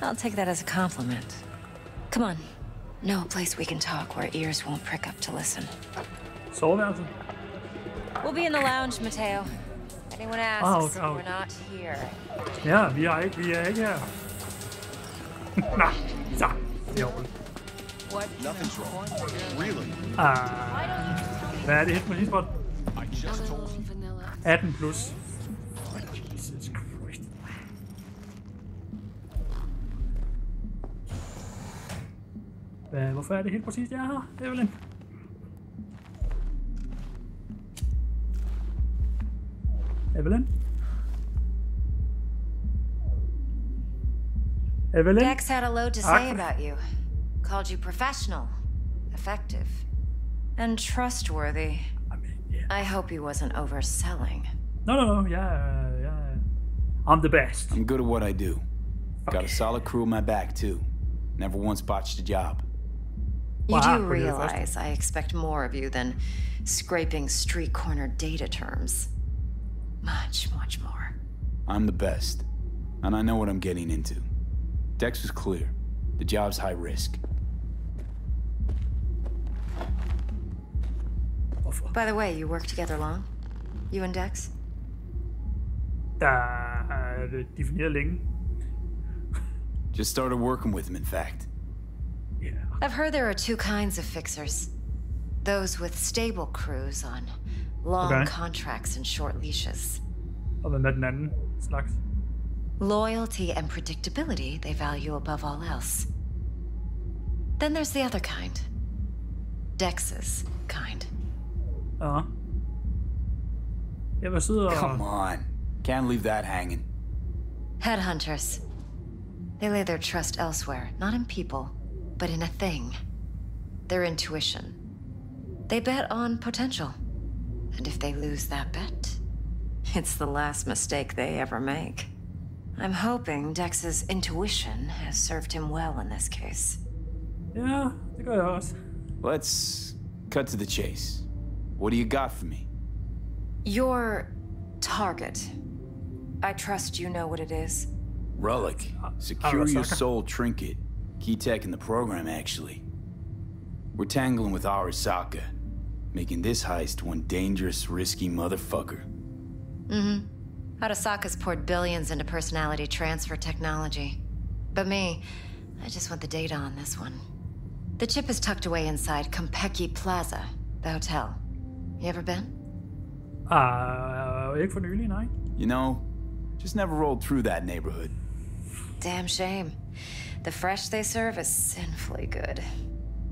I'll take that as a compliment. Come on. Know a place we can talk where ears won't prick up to listen. Soveværelse. We'll be in the lounge, Mateo. Anyone asks, we're not here. Ja, vi er ikke her. Nå, så. Det er ordentligt. Nothing's wrong. Really? Hvad er det helt med hisbot? 18 plus. Jesus Christ. Hvorfor er det helt præcis, jeg er her, Evelyn? Evelyn? Dex had a load to say about you. Called you professional, effective, and trustworthy. I hope he wasn't overselling. No. Yeah. I'm the best. I'm good at what I do. Got a solid crew on my back, too. Never once botched a job. You do realize I expect more of you than scraping street corner data terms. Much, much more. I'm the best, and I know what I'm getting into. Dex was clear. The job's high risk. By the way, you work together long? You and Dex? der er defineret længe. Just started working with him, in fact. Yeah. I've heard there are two kinds of fixers. Those with stable crews on long contracts and short leashes. Og hvad med den anden slags? Loyalty and predictability they value above all else. Then there's the other kind. Dex's kind. Jeg var sidder og... Come on. Can't leave that hanging. Headhunters. They lay their trust elsewhere, not in people, but in a thing. Their intuition. They bet on potential. And if they lose that bet, it's the last mistake they ever make. I'm hoping Dex's intuition has served him well in this case. Ja, det gør jeg også. Let's cut to the chase. What do you got for me? Your target. I trust you know what it is. Relic. Secure your soul trinket. Key tech in the program, actually. We're tangling with Arasaka, making this heist one dangerous, risky motherfucker. Arasaka's poured billions into personality transfer technology. But me, I just want the data on this one. The chip is tucked away inside Kompeki Plaza, the hotel. You ever been? Ikke for nylig, nej. You know, just never rolled through that neighborhood. Damn shame. The fresh they serve is sinfully good.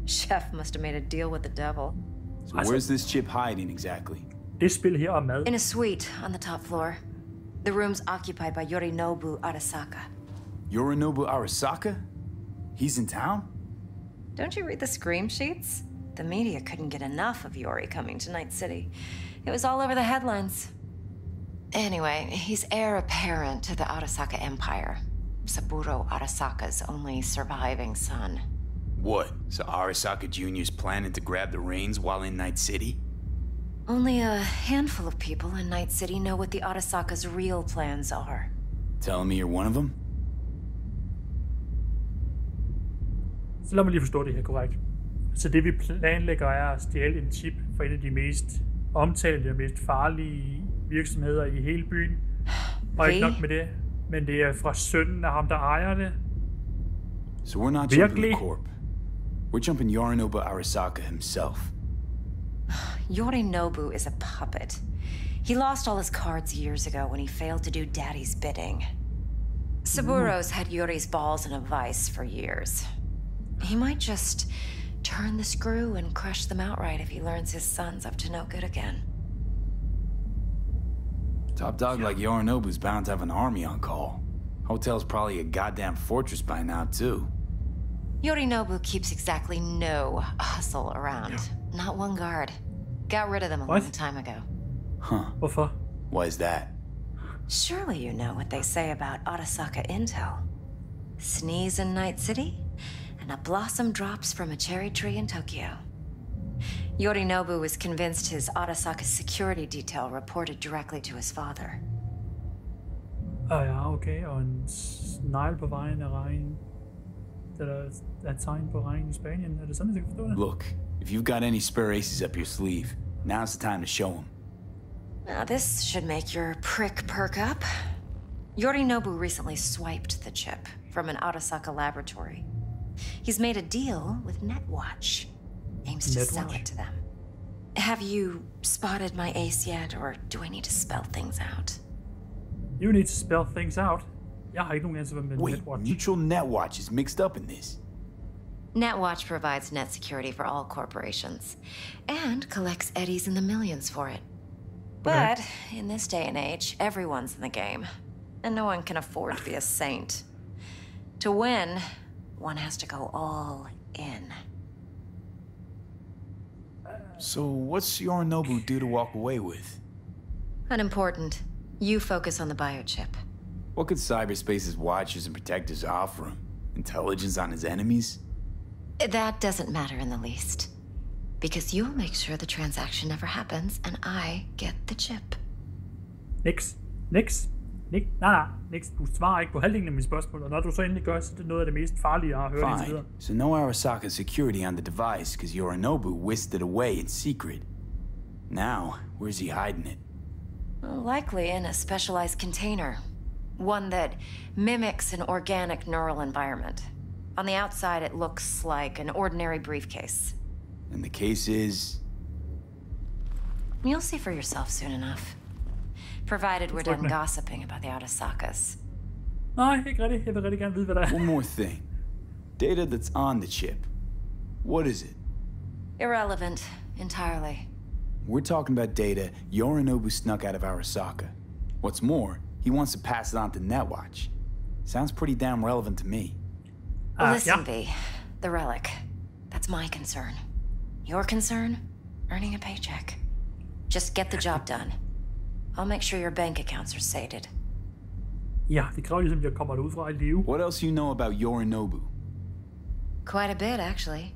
Chef must have made a deal with the devil. So where's this chip hiding exactly? Det spil her er mad. In a suite on the top floor. The room's occupied by Yorinobu Arasaka. Yorinobu Arasaka? He's in town? Don't you read the scream sheets? The media couldn't get enough of Yori coming to Night City. It was all over the headlines. Anyway, he's heir apparent to the Arasaka Empire. Saburo Arasaka's only surviving son. What? So Arasaka Jr.'s planning to grab the reins while in Night City? Only a handful of people in Night City know what the Arasaka's real plans are. Telling me you're one of them? Så lad mig lige forstå det her korrekt. Så det vi planlægger er at stjæle en chip fra en af de mest omtalte og mest farlige virksomheder i hele byen. Og ikke nok med det, men det er fra sønnen af ham, der ejer det. So we're not jumping the corp. We're jumping Yorinobu Arasaka himself. Yorinobu is a puppet. He lost all his cards years ago when he failed to do Daddy's bidding. Saburo's had Yori's balls in a vice for years. He might just turn the screw and crush them outright if he learns his son's up to no good again. Top dog like Yorinobu's bound to have an army on call. Hotel's probably a goddamn fortress by now, too. Yorinobu keeps exactly no hustle around. Not one guard. Got rid of them a long time ago. Huh. Hvorfor? Why is that? Surely you know what they say about Arasaka intel. Sneeze in Night City, and a blossom drops from a cherry tree in Tokyo. Yorinobu was convinced his Arasaka's security detail reported directly to his father. Ja, okay. Og en snegl på vejen af regn. Der er et tegn på regn i Spanien. Er det sådan, jeg kan forstå det? Look, if you've got any spare aces up your sleeve, now's the time to show them. Now this should make your prick perk up. Yorinobu recently swiped the chip from an Arasaka laboratory. He's made a deal with Netwatch. Aims to sell it to them. Have you spotted my ace yet, or do I need to spell things out? You need to spell things out. Jeg har ikke nogen ansvar med Netwatch. Wait, Mutual Netwatch is mixed up in this. Netwatch provides net security for all corporations, and collects eddies in the millions for it. But in this day and age, everyone's in the game, and no one can afford to be a saint. To win, one has to go all in. So what's Yorinobu due to walk away with? Unimportant. You focus on the biochip. What could cyberspace's watchers and protectors offer him? Intelligence on his enemies? That doesn't matter in the least. Because you'll make sure the transaction never happens, and I get the chip. Niks. Du svarer ikke på halvdelen af mine spørgsmål, og når du så endelig gør, så er det noget af det mest farlige, jeg har hørt indtil videre. So no Arasaka security on the device, because Yorinobu whisked it away in secret. Now, where's he hiding it? Likely in a specialized container. One that mimics an organic neural environment. On the outside, it looks like an ordinary briefcase. And the case is? You'll see for yourself soon enough. Provided we're done gossiping about the Arasakas. Nej, ikke rigtigt. Jeg vil rigtig gerne vide, hvad der er. One more thing. Data that's on the chip. What is it? Irrelevant, entirely. We're talking about data Yorinobu snuck out of Arasaka. What's more, he wants to pass it on to Netwatch. Sounds pretty damn relevant to me. Listen, V. The relic. That's my concern. Your concern? Earning a paycheck. Just get the job done. I'll make sure your bank accounts are sated. Ja, det kræver ligesom, at jeg kommer derud fra i live. What else you know about Yorinobu? Quite a bit, actually.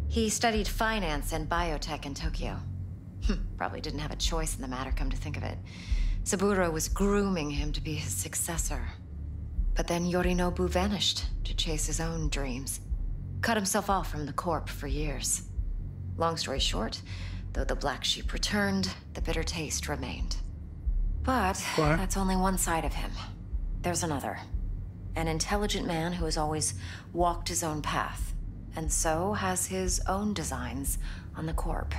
He studied finance and biotech in Tokyo. Probably didn't have a choice in the matter, come to think of it. Saburo was grooming him to be his successor. But then Yorinobu vanished to chase his own dreams. Cut himself off from the corp for years. Long story short, though the black sheep returned, the bitter taste remained. But that's only one side of him. There's another. An intelligent man who has always walked his own path, and so has his own designs on the corp.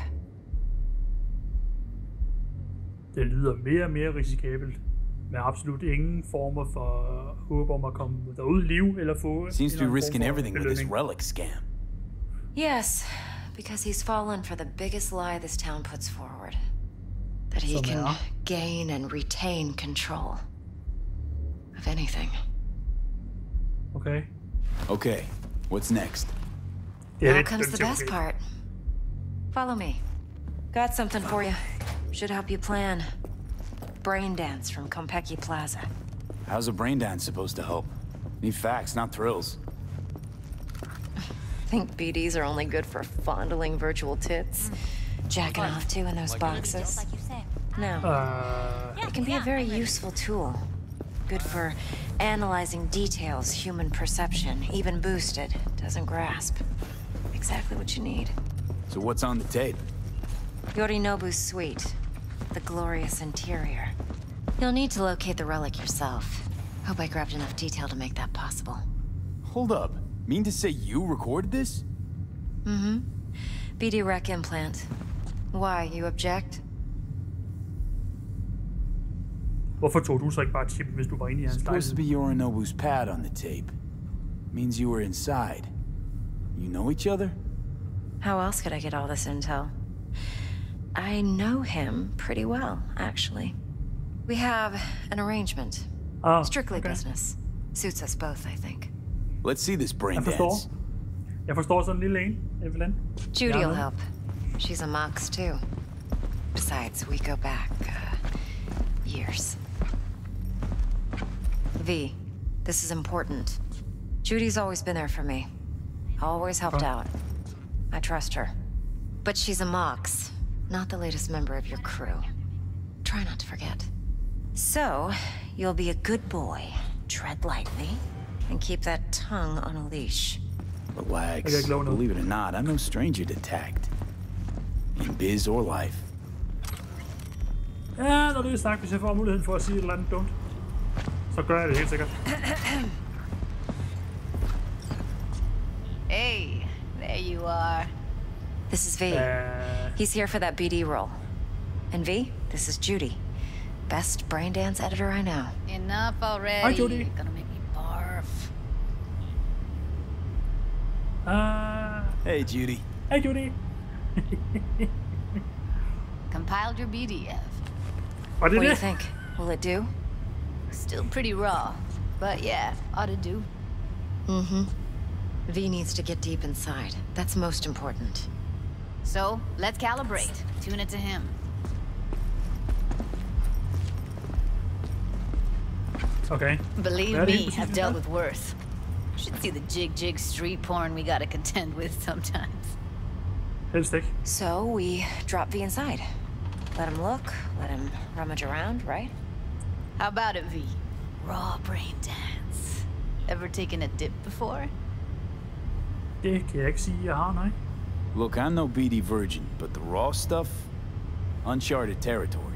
Det lyder mere og mere risikabelt, med absolut ingen former for håb om at komme derud i liv eller få. Seems to be risking everything with this relic scam. Yes, because he's fallen for the biggest lie this town puts forward. That he can gain and retain control of anything. Okay. Okay, what's next? Now comes the best part. Follow me. Got something for you. Should help you plan. Braindance from Konpeki Plaza. How's a braindance supposed to help? Need facts, not thrills. Think BDs are only good for fondling virtual tits? Jacking off to in those boxes? No. It can be a very useful tool. Good for analyzing details human perception, even boosted, doesn't grasp. Exactly what you need. So what's on the tape? Yorinobu's suite. The glorious interior. You'll need to locate the relic yourself. Hope I grabbed enough detail to make that possible. Hold up. Mean to say you recorded this? Mm-hmm. BD rec implant. Why, you object? Hvorfor tog du så ikke bare chippen, hvis du var inde i hans lejlighed? Supposed to be Yorinobu's pad on the tape. Means you were inside. You know each other? How else could I get all this intel? I know him pretty well, actually. We have an arrangement. Strictly business. Suits us both, I think. Let's see this braindance. Jeg forstår sådan en lille en, Evelyn. Judy'll help. She's a mox too. Besides, we go back, years. V, this is important. Judy's always been there for me. Always helped out. I trust her. But she's a mox, not the latest member of your crew. Try not to forget. So, you'll be a good boy, tread lightly, and keep that tongue on a leash. Relax. Believe it or not, I'm no stranger to tact. In biz or life. Ja, når det er sagt, hvis jeg får muligheden for at sige et eller andet dumt, så gør jeg det helt sikkert. Hey, there you are. This is V. He's here for that BD role. And V, this is Judy. Best braindance editor I know. Enough already. Hi, Judy. You're gonna make me barf. Hey, Judy. Hey, Judy. Compiled your BDF. What do you think? Will it do? Still pretty raw, but yeah, ought to do. Mm-hmm. V needs to get deep inside. That's most important. So, let's calibrate. Tune it to him. Okay. Believe me, I've dealt with worse. Should see the jig street porn we gotta contend with sometimes. So we drop V inside. Let him look, let him rummage around, right? How about it, V? Raw braindance. Ever taken a dip before? Det kan jeg ikke sige, jeg har, nej. Look, I'm no BD virgin, but the raw stuff, uncharted territory.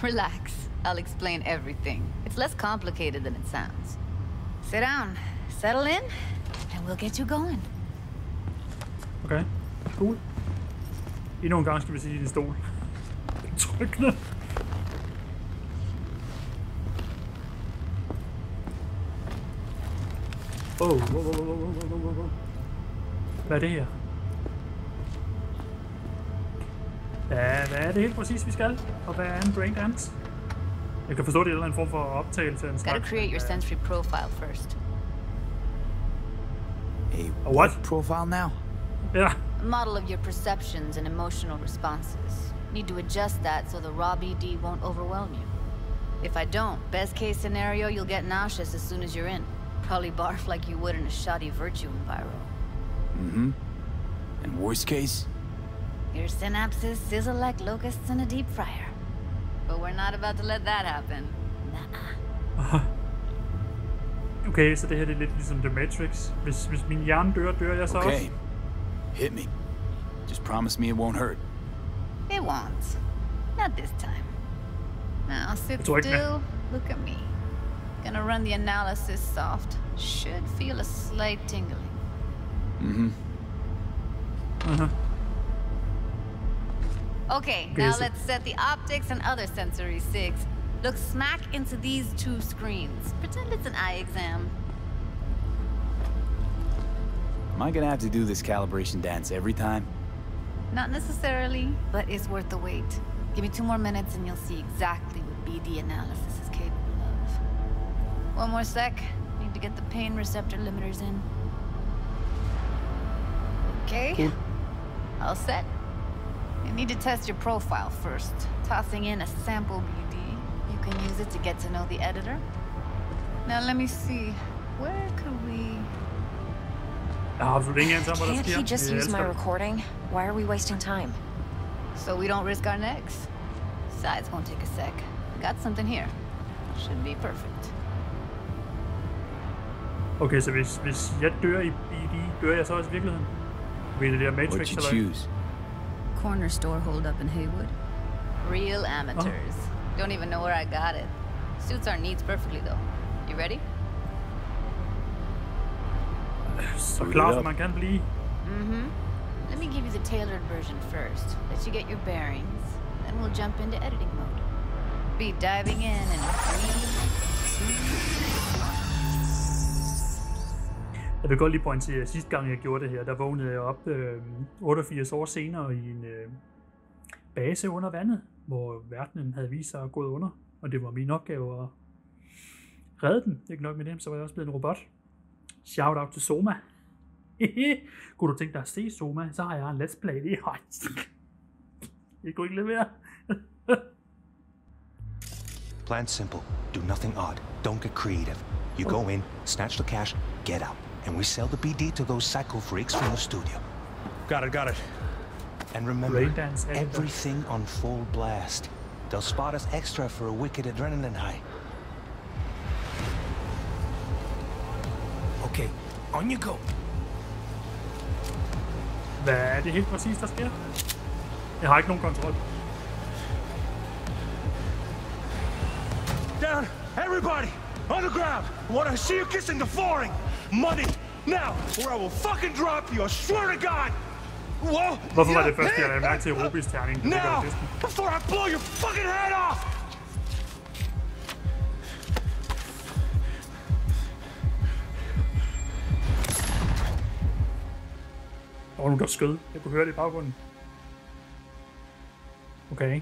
Relax. I'll explain everything. It's less complicated than it sounds. Sit down, settle in, and we'll get you going. Okay, cool. Endnu en gang skal vi sige i din stol. Trykkende. Hvad er det her? Hvad er det helt præcis, vi skal? Og hvad er en braindance? Jeg kan forstå, det er en eller anden form for optagelse af en slags. Gotta create your sensory profile first. A what profile now? Yeah. A model of your perceptions and emotional responses. Need to adjust that so the raw BD won't overwhelm you. If I don't, best case scenario, you'll get nauseous as soon as you're in. Probably barf like you would in a shoddy virtue enviro. Mm-hmm. And worst case? Your synapses sizzle like locusts in a deep fryer. But we're not about to let that happen. Nuh-uh. Okay, så det her det er lidt ligesom The Matrix. Hvis min hjerne dør jeg så også. Okay. Hit me. Just promise me it won't hurt. It won't. Not this time. Now sit still, look at me. Gonna run the analysis soft. Should feel a slight tingling. Mm-hmm. Uh-huh. Okay, now let's set the optics and other sensory sigs. Look smack into these two screens. Pretend it's an eye exam. Am I gonna have to do this calibration dance every time? Not necessarily, but it's worth the wait. Give me 2 more minutes and you'll see exactly what BD analysis is capable of. 1 more sec. Need to get the pain receptor limiters in. Okay. Cool. All set. You need to test your profile first. Tossing in a sample BD. You can use it to get to know the editor. Now let me see. Where could we... Can't he just use my recording? Why are we wasting time? So we don't risk our necks. Sides won't take a sec. Got something here. Should be perfect. Okay, så hvis jeg dør i BD, dør jeg så også i virkeligheden? Ved det der Matrix eller? What'd you choose? Corner store hold up in Haywood. Real amateurs. Don't even know where I got it. Suits our needs perfectly though. You ready? Så klar som man kan blive. Mm-hmm. Let me give you the tailored version first. Let you get your bearings. Then we'll jump into editing mode. Be diving in and 3, 2... Jeg vil godt lige pointere, at sidste gang jeg gjorde det her, der vågnede jeg op 88 år senere i en base under vandet, hvor verdenen havde vist sig at gå under, og det var min opgave at redde den. Ikke nok med det, så var jeg også blevet en robot. Shout out til Soma. Kunne du tænke dig at se Soma, så har jeg en let's play det. Jeg kunne ikke lade være. Plan simple. Do nothing odd. Don't get creative. You go in, snatch the cash, get out. And we sell the BD to those psycho freaks from the studio. Got it. And remember, Braindance, everything on full blast. They'll spot us extra for a wicked adrenaline high. Okay, on you go. Hvad er det helt præcis, der sker? Jeg har ikke nogen kontrol. Down, everybody! On the ground! I want to see you kissing the flooring! Money! Now! Or I will fucking drop you, I swear to God! Whoa! Hvorfor var det første, jeg lagde mærke til Rubis terning? Now! Before I blow your fucking head off! Der var nogen, der skød. Jeg kunne høre det i baggrunden. Okay.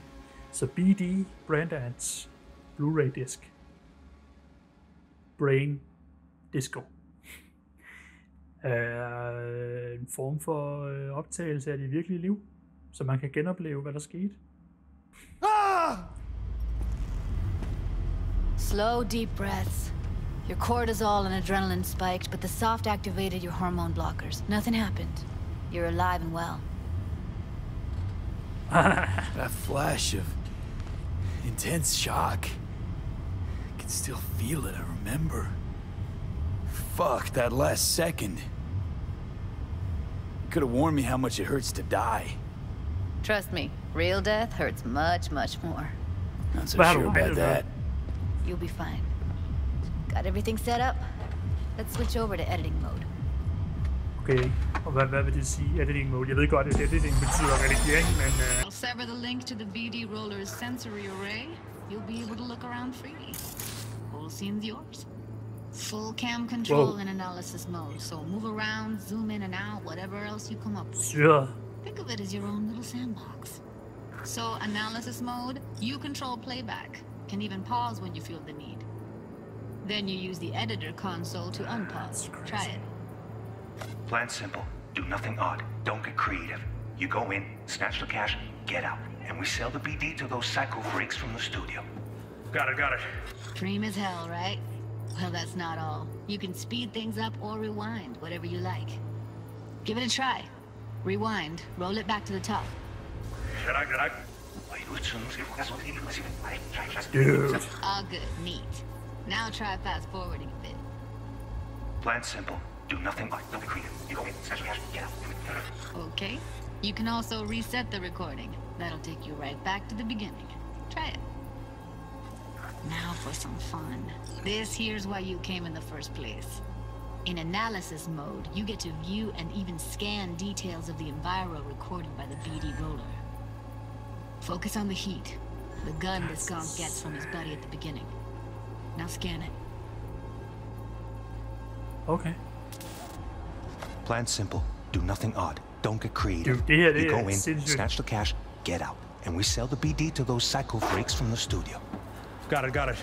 Så BD, Braindance, Blu-ray disk. Brain Disco. En form for optagelse af det virkelige liv, så man kan genopleve, hvad der skete. Slow, deep breaths. Your cortisol and adrenaline spiked, but the soft activated your hormone blockers. Nothing happened. You're alive and well. That flash of intense shock. I can still feel it, I remember. Fuck, that last second. You could have warned me how much it hurts to die. Trust me, real death hurts much, much more. Not so sure about that. You'll be fine. Got everything set up? Let's switch over to editing mode. Okay, og hvad vil det sige, editing mode? Jeg ved godt, at editing betyder redigering, men... I'll sever the link to the BD roller's sensory array. You'll be able to look around freely. Whole scene's yours. Full cam control in analysis mode, so move around, zoom in and out, whatever else you come up with. Sure. Think of it as your own little sandbox. So, analysis mode, you control playback. Can even pause when you feel the need. Then you use the editor console to unpause. Try it. Plan simple. Do nothing odd. Don't get creative. You go in, snatch the cash, get out, and we sell the BD to those psycho freaks from the studio. Got it. Dream as hell, right? Well, that's not all. You can speed things up or rewind, whatever you like. Give it a try. Rewind, roll it back to the top. Dude. All good, neat. Now try fast forwarding a bit. Plan simple. Do nothing odd. Don't get creative. You go in, snatch the cash, get out. Okay. You can also reset the recording. That'll take you right back to the beginning. Try it. Now for some fun. This here's why you came in the first place. In analysis mode, you get to view and even scan details of the enviro recorded by the BD roller. Focus on the heat, the gun this skunk gets from his buddy at the beginning. Now scan it. Okay. Plan simple. Do nothing odd. Don't get creative. Dude, you go in, snatch the cash, get out, and we sell the BD to those psycho freaks from the studio. Got it.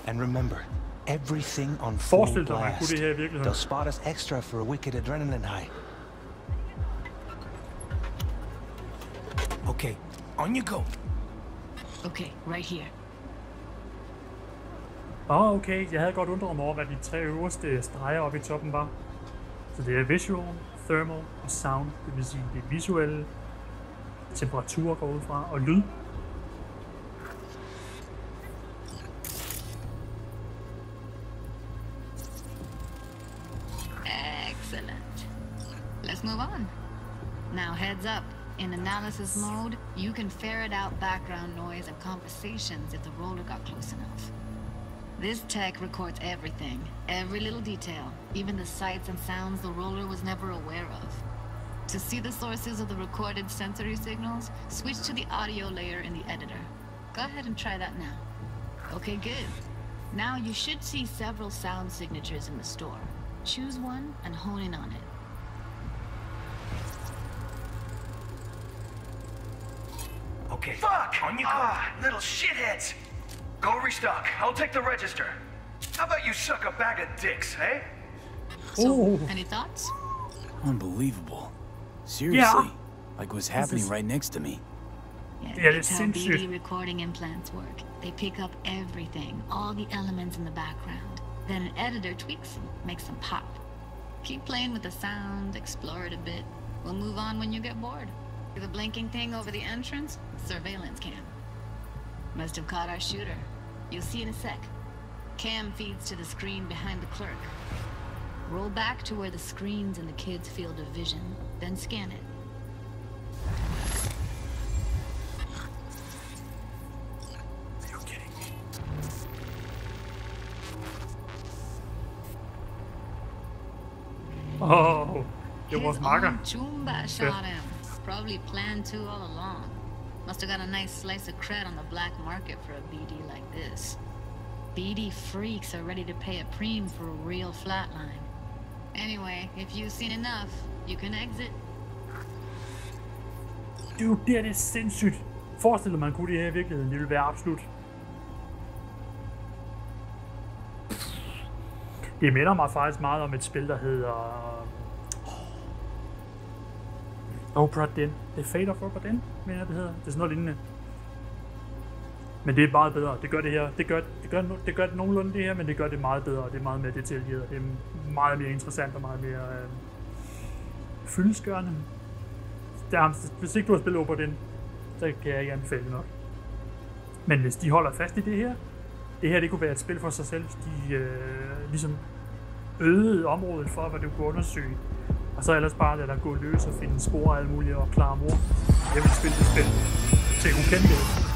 And remember, everything on full blast. They'll spot us extra for a wicked adrenaline high. Okay, on you go. Okay, right here. Okay. Jeg havde godt undret mig over, hvad de 3 øverste streger oppe i toppen var. Så det er visual, thermal og sound. Det vil sige, det er visuelle, temperatur går ud fra, og lyd. Excellent. Let's move on. Now heads up. In analysis mode, you can ferret out background noise and conversations if the roller got close enough. This tech records everything, every little detail, even the sights and sounds the roller was never aware of. To see the sources of the recorded sensory signals, switch to the audio layer in the editor. Go ahead and try that now. Okay, good. Now you should see several sound signatures in the store. Choose one and hone in on it. Okay. Fuck! On you go. Little shitheads! Go restock. I'll take the register. How about you suck a bag of dicks, eh? So, any thoughts? Unbelievable. Seriously. Like what's happening right next to me. Yeah, that's how BD recording implants work. They pick up everything, all the elements in the background. Then an editor tweaks them, makes them pop. Keep playing with the sound, explore it a bit. We'll move on when you get bored. See the blinking thing over the entrance? Surveillance cam. Must have caught our shooter. You'll see in a sec. Cam feeds to the screen behind the clerk. Roll back to where the screen's in the kid's field of vision, then scan it. Are you kidding me? Oh, it was Marker. Chumba shot him. Probably planned to all along. Must have got a nice slice of cred on the black market for a BD like this. BD freaks are ready to pay a preem for a real flatline. Anyway, if you've seen enough, you can exit. Dude, det er sindssygt. Forestil dig, man kunne det her i virkeligheden. Det ville være absolut. Det minder mig faktisk meget om et spil, der hedder... Obra Dinn. Det er Fate of Obra Dinn, mener jeg det hedder. Det er sådan noget lignende. Men det er meget bedre. Det gør det her. Det gør det nogenlunde det her, men det gør det meget bedre. Det er meget mere detaljeret. Det er meget mere interessant og meget mere fyldestgørende. Hvis ikke du har spillet Obra Dinn, så kan jeg ikke anbefale det nok. Men hvis de holder fast i det her det kunne være et spil for sig selv. De ligesom øgede området for, hvad du kunne undersøge. Og så ellers bare lade dig gå løs og finde spor og alt muligt og klare mor. Jeg vil spille det spil til ukendelighed.